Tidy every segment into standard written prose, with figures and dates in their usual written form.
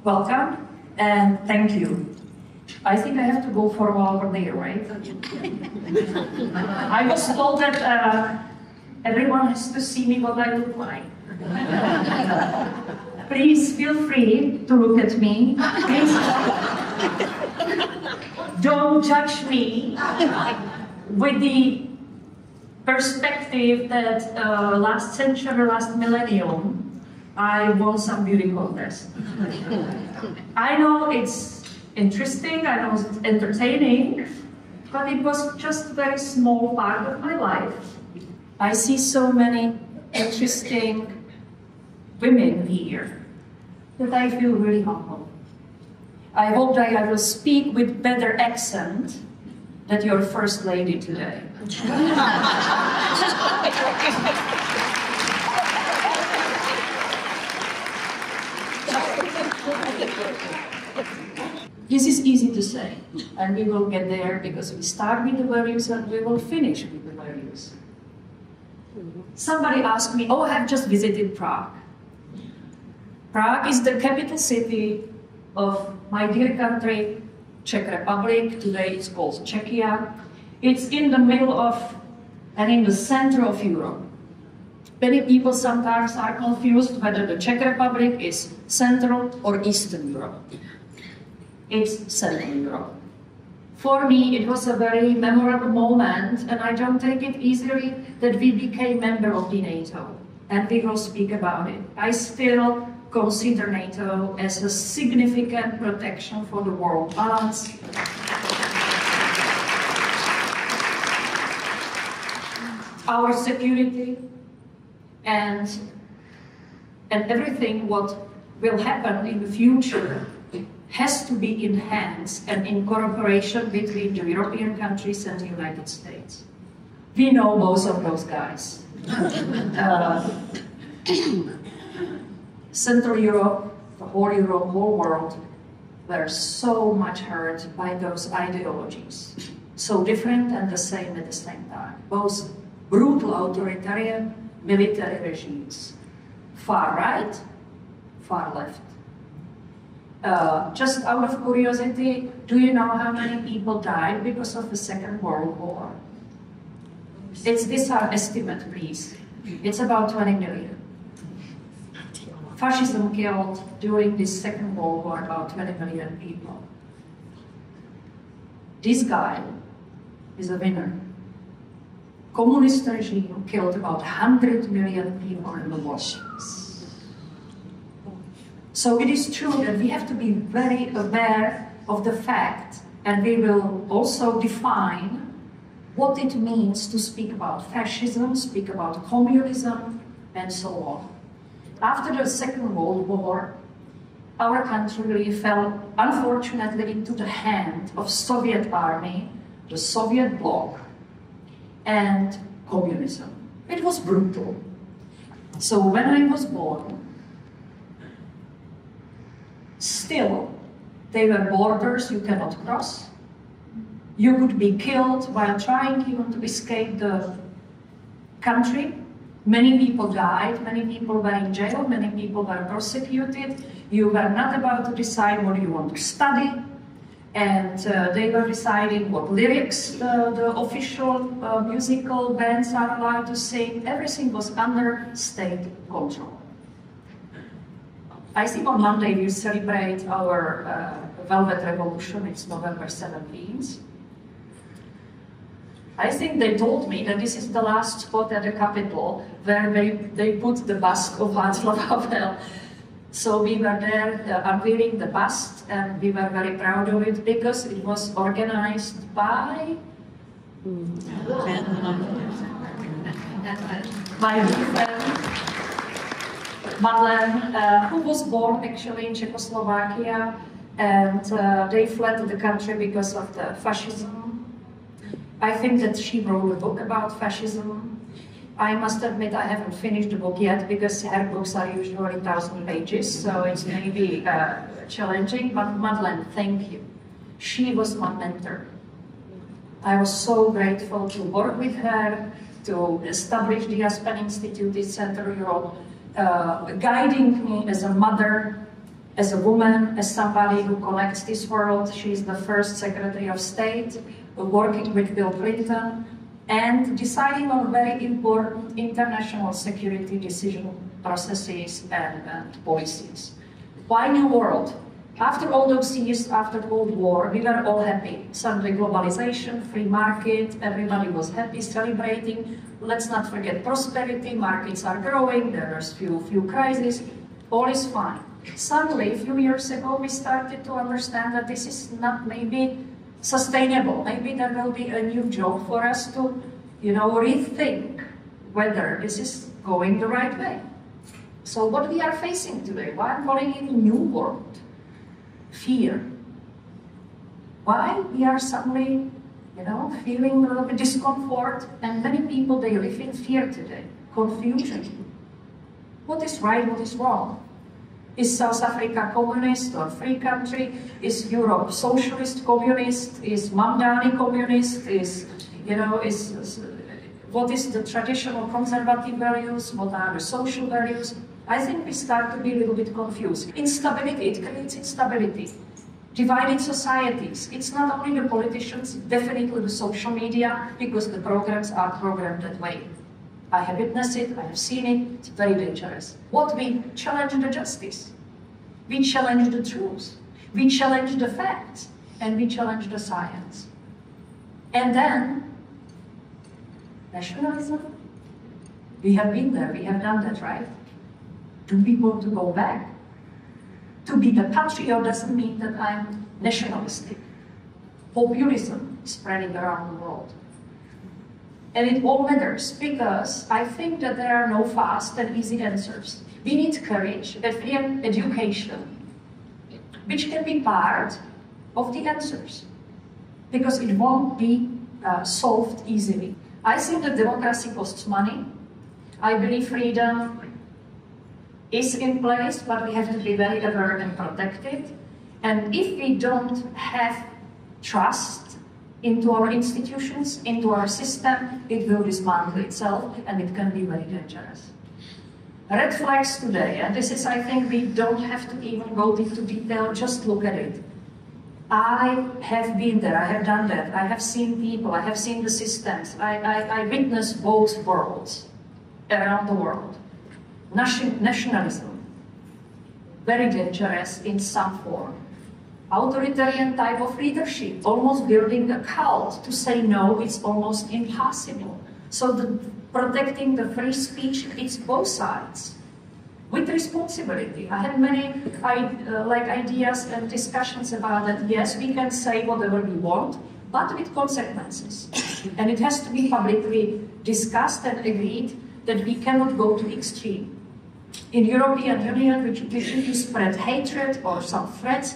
welcome and thank you. I think I have to go for a while over there, right? I was told that everyone has to see me what I look like. Please feel free to look at me. Please don't judge me with the perspective that last century, last millennium, I won some beauty contest. I know it's interesting, I know it's entertaining, but it was just a very small part of my life. I see so many interesting women here that I feel really humble. I hope that I will speak with better accent than your first lady today. This is easy to say, and we will get there because we start with the values and we will finish with the values. Somebody asked me, oh, I have just visited Prague. Prague is the capital city of my dear country, Czech Republic. Today it's called Czechia. It's in the middle of and in the center of Europe. Many people sometimes are confused whether the Czech Republic is Central or Eastern Europe. It's Central Europe. For me, it was a very memorable moment, and I don't take it easily that we became member of the NATO, and we will speak about it. I still consider NATO as a significant protection for the world balance. Our security and everything what will happen in the future has to be enhanced and in cooperation between the European countries and the United States. We know both of those guys. Central Europe, the whole world, were so much hurt by those ideologies. So different and the same at the same time. Both brutal authoritarian military regimes. Far right, far left. Just out of curiosity, do you know how many people died because of the Second World War? These are estimates, please. It's about 20 million. Fascism killed during this Second World War about 20 million people. This guy is a winner. Communist regime killed about 100 million people in the war. So it is true that we have to be very aware of the fact, and we will also define what it means to speak about fascism, speak about communism, and so on. After the Second World War, our country really fell, unfortunately, into the hand of Soviet army, the Soviet bloc, and communism. It was brutal. So when I was born, still, they were borders you cannot cross. You could be killed while trying even to escape the country. Many people died, many people were in jail, many people were persecuted. You were not about to decide what you want to study. And they were deciding what lyrics the official musical bands are allowed to sing. Everything was under state control. I think on Monday we celebrate our Velvet Revolution. It's November 17th. I think they told me that this is the last spot at the Capitol where they put the bust of Václav Havel. So we were there unveiling the bust, and we were very proud of it because it was organized by Madeleine, who was born actually in Czechoslovakia, and they fled the country because of the fascism. I think that she wrote a book about fascism. I must admit I haven't finished the book yet because her books are usually 1,000 pages, so it's maybe challenging, but Madeleine, thank you. She was my mentor. I was so grateful to work with her, to establish the Aspen Institute in Central Europe, guiding me as a mother As a woman, as somebody who connects this world, she is the first Secretary of State, working with Bill Clinton, and deciding on very important international security decision processes and policies. Why New World? After all those years, after Cold War, we were all happy. Suddenly globalization, free market, everybody was happy, celebrating. Let's not forget prosperity, markets are growing, there are few crises, all is fine. Suddenly, a few years ago, we started to understand that this is not maybe sustainable. Maybe there will be a new job for us to, rethink whether this is going the right way. So what we are facing today, why I'm calling it a new world? Fear. Why we are suddenly, feeling a little bit discomfort, and many people, they live in fear today, confusion. What is right, what is wrong? Is South Africa communist or free country? Is Europe socialist, communist? Is Mamdani communist? What is the traditional conservative values? What are the social values? I think we start to be a little bit confused. Instability, it creates instability. Divided societies. It's not only the politicians, definitely the social media, because the programs are programmed that way. I have witnessed it, I have seen it, it's very dangerous. What we challenge the justice, we challenge the truth, we challenge the facts, and we challenge the science. And then, nationalism? We have been there, we have done that, right? Do we want to go back? To be a patriot doesn't mean that I'm nationalistic. Populism is spreading around the world. And it all matters, because I think that there are no fast and easy answers. We need courage and education, which can be part of the answers, because it won't be solved easily. I think that democracy costs money. I believe freedom is in place, but we have to be very aware and protect it. And if we don't have trust into our institutions, into our system, it will dismantle itself, and it can be very dangerous. Red flags today, and this is, I think, we don't have to even go into detail, just look at it. I have been there, I have done that, I have seen people, I have seen the systems, I witnessed both worlds around the world. Nationalism, very dangerous in some form. Authoritarian type of leadership, almost building a cult. To say no, it's almost impossible. So protecting the free speech, it's both sides, with responsibility. I had many ideas and discussions about that. Yes, we can say whatever we want, but with consequences. And it has to be publicly discussed and agreed that we cannot go to the extreme. In European Union, which if you spread hatred or some threats,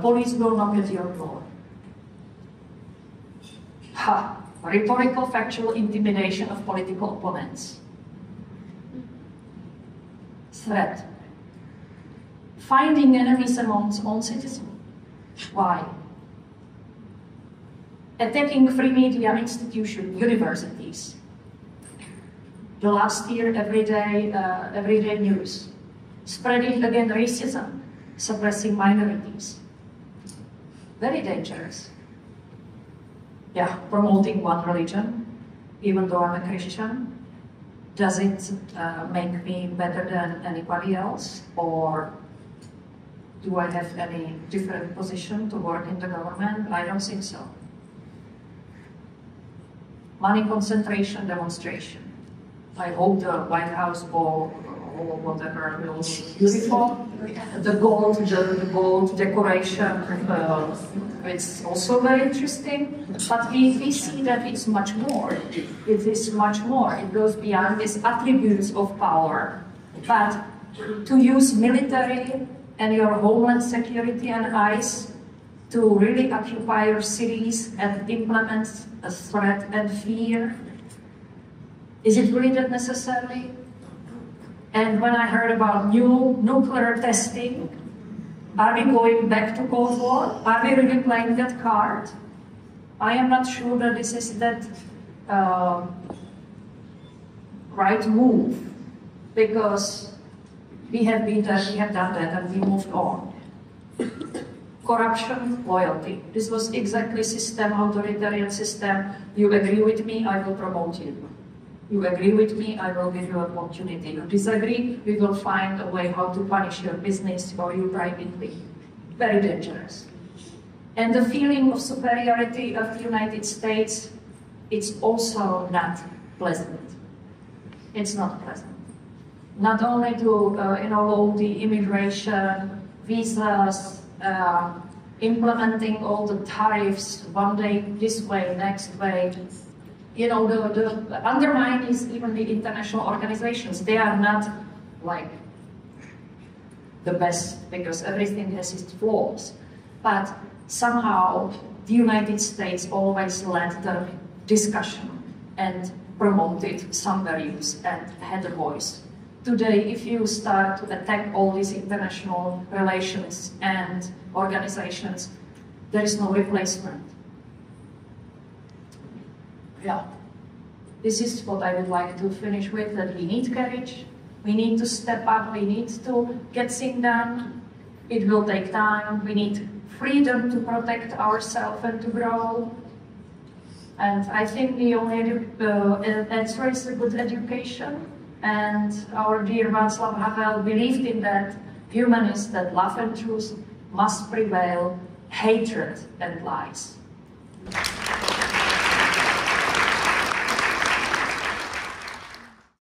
police will knock at your door. Rhetorical, factual intimidation of political opponents. Threat. Finding enemies amongst own citizens. Why? Attacking free media institutions, universities. The last year, everyday news. Spreading against racism, suppressing minorities. Very dangerous. Yeah, promoting one religion, even though I'm a Christian. Does it make me better than anybody else? Or do I have any different position to work in the government? I don't think so. Money concentration demonstration. I hope the White House or whatever will be beautiful. The gold decoration, it's also very interesting. But we see that it's much more. It is much more. It goes beyond these attributes of power. But to use military and your homeland security and ICE to really occupy your cities and implement a threat and fear, is it really that necessary? And when I heard about new nuclear testing, are we going back to Cold War? Are we really playing that card? I am not sure that this is that right move, because we have been there, we have done that, and we moved on. corruption, loyalty. This was exactly system, authoritarian system. You agree with me, I will promote you. You agree with me, I will give you an opportunity. You disagree, we will find a way how to punish your business or you privately. Very dangerous. And the feeling of superiority of the United States, it's also not pleasant. It's not pleasant. Not only to all the immigration, visas, implementing all the tariffs, one day this way, next way. The undermine is even the international organizations. They are not like the best because everything has its flaws. But somehow the United States always led the discussion and promoted some values and had a voice. Today, if you start to attack all these international relations and organizations, there is no replacement. Yeah. This is what I would like to finish with, that we need courage, we need to step up, we need to get things done. It will take time, we need freedom to protect ourselves and to grow. And I think the only answer is a good education. And our dear Václav Havel believed in that humanists, that love and truth must prevail, hatred and lies.